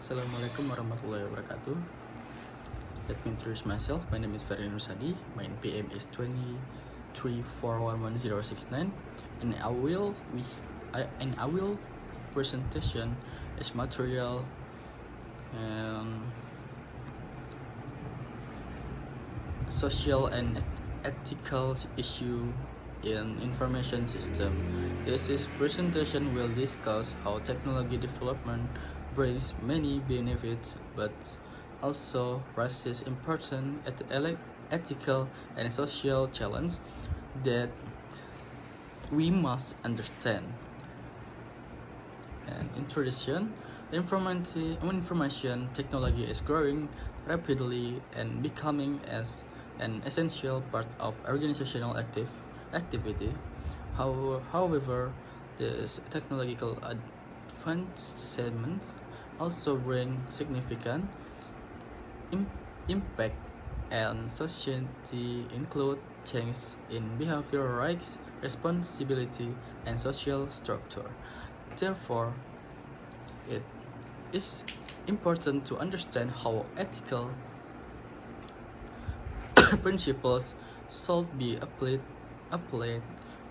Assalamualaikum warahmatullahi wabarakatuh. Let me introduce myself. My name is Ferry Nursadi. My NPM is 23411069, and I will presentation as material and social and ethical issue in information system. This presentation will discuss how technology development brings many benefits, but also raises important ethical and social challenges that we must understand. And introduction: information technology is growing rapidly and becoming as an essential part of organizational activity. However, these technological advancements also bring significant impact and society, include change in behavior, rights, responsibility, and social structure. Therefore, it is important to understand how ethical principles should be applied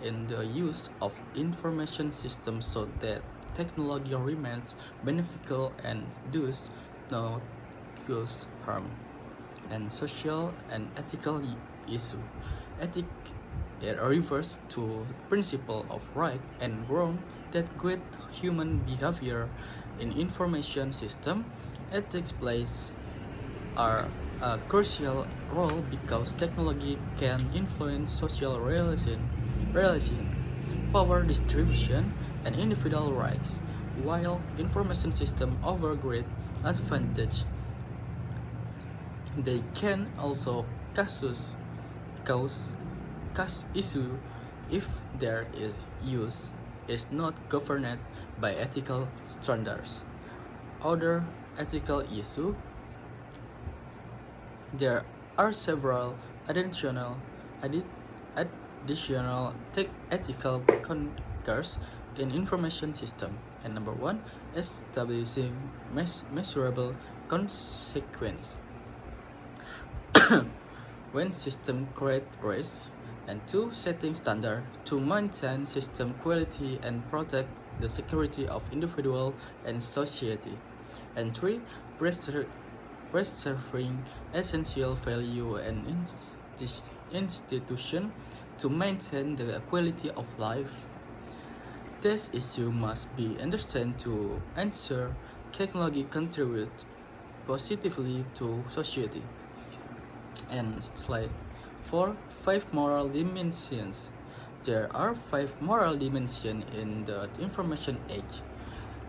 in the use of information systems so that technology remains beneficial and does not cause harm. And social and ethical issue. Ethic refers to principle of right and wrong that guide human behavior in information system. Ethics plays are a crucial role because technology can influence social relation, power distribution, and individual rights, while information systems offer great advantage. They can also cause issue if their use is not governed by ethical standards. Other ethical issue: there are several additional ethical concerns in information system. And number one, establishing measurable consequence. When system create risk. And two, setting standard to maintain system quality and protect the security of individual and society. And three, preserving essential value and institution to maintain the quality of life. This issue must be understood to ensure technology contribute positively to society. And slide 4, 5 moral dimensions. There are 5 moral dimensions in the information age.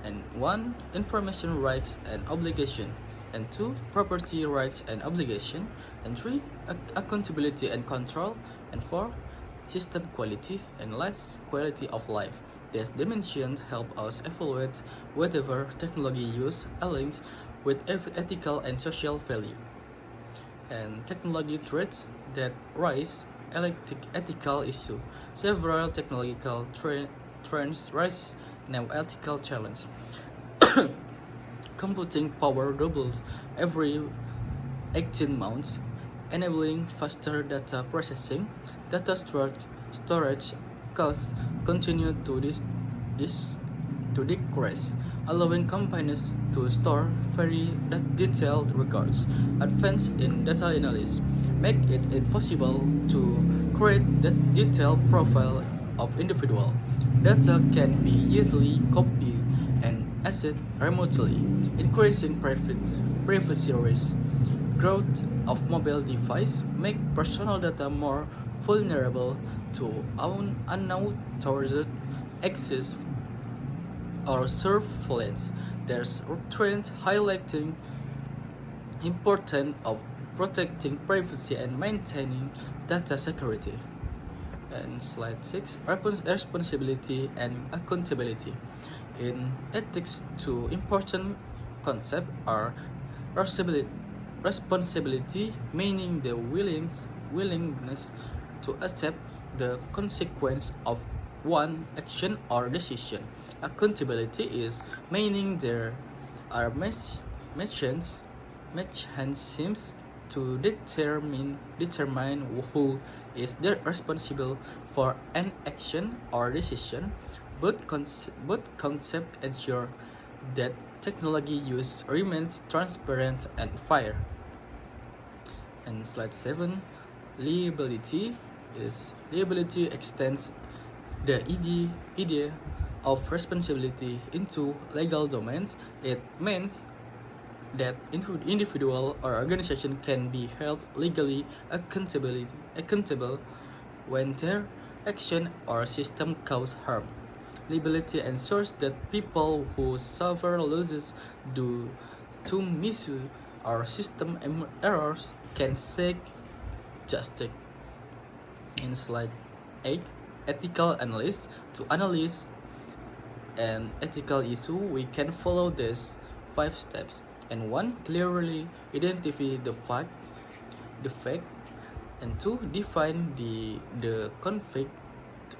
And 1, information rights and obligation. And 2, property rights and obligation. And 3, accountability and control. And 4, system quality. And last, quality of life. These dimensions help us evaluate whether technology use aligns with ethical and social value. And technology threats that raise ethical issues. Several technological trends raise now ethical challenge. Computing power doubles every 18 months, enabling faster data processing. Data storage costs continue to decrease, allowing companies to store very detailed records. Advance in data analysis make it impossible to create the detailed profile of individual. Data can be easily copied and accessed remotely, increasing privacy risk. Growth of mobile devices make personal data more vulnerable to unauthorized access or surveillance. There's trends highlighting importance of protecting privacy and maintaining data security. And slide 6, responsibility and accountability. In ethics, two important concepts are responsibility, meaning the willingness to accept the consequence of one action or decision. Accountability is meaning there are mechanisms to determine who is responsible for an action or decision. Both concepts ensure that technology use remains transparent and fair. And slide 7, liability extends the idea of responsibility into legal domains. It means that individual or organization can be held legally accountable when their action or system cause harm. Liability ensures that people who suffer losses due to misuse or system errors can seek justice. In slide 8, ethical analysis. To analyze an ethical issue, we can follow these 5 steps. And 1, clearly identify the fact, and 2, define the conflict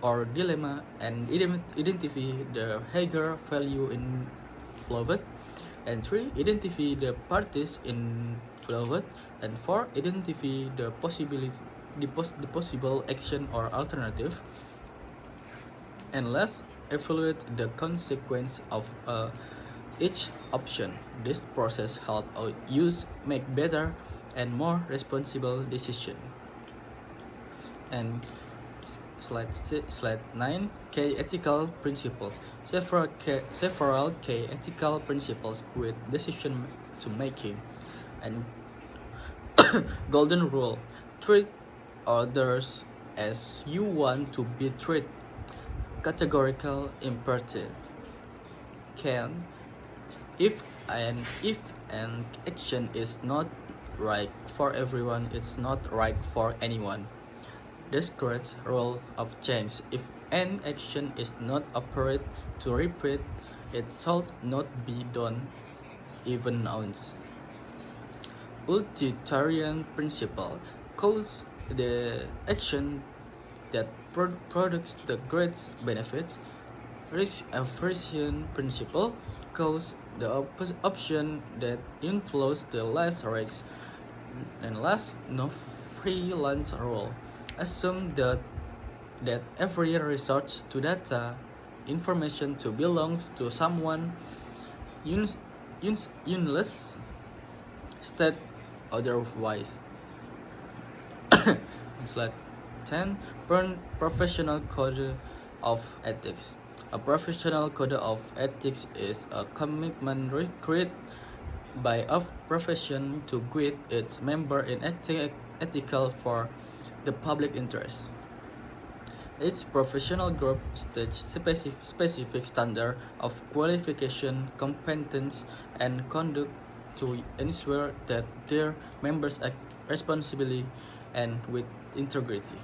or dilemma and identify the higher value involved, and 3, identify the parties involved, and 4, identify the possible action or alternative, and last, evaluate the consequence of each option. This process helps users make better and more responsible decisions. And slide 9, key ethical principles. Several key ethical principles guide decision to making. And golden rule: treat others as you want to be treated. Categorical imperative: if an action is not right for everyone, it's not right for anyone. Discourage rule of change: if an action is not appropriate to repeat, it should not be done even once. Utilitarian principle: cause the action that products the greatest benefits. Risk aversion principle: cause the option that influences the less risk. And last, no free lunch rule: assume that every research to data information to belongs to someone unless state otherwise. Slide 10, professional code of ethics. A professional code of ethics is a commitment created by a profession to guide its member in acting ethical for the public interest. Each professional group states specific standard of qualification, competence, and conduct to ensure that their members act responsibly and with integrity.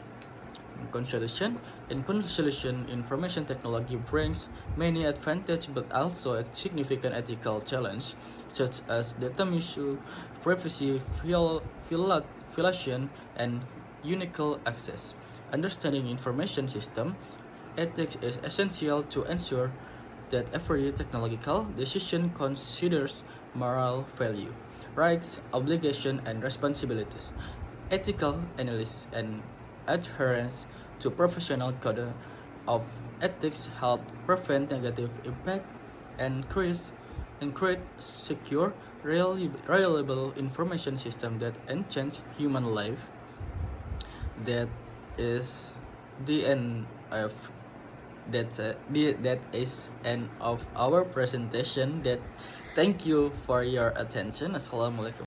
In conclusion, information technology brings many advantages but also a significant ethical challenge, such as data misuse, privacy violation, and unique access. Understanding information system ethics is essential to ensure that every technological decision considers moral value, rights, obligations, and responsibilities. Ethical analysis and adherence to professional code of ethics help prevent negative impact and create secure, reliable information system that enhance human life. That is the end of that is end of our presentation. Thank you for your attention. Assalamualaikum.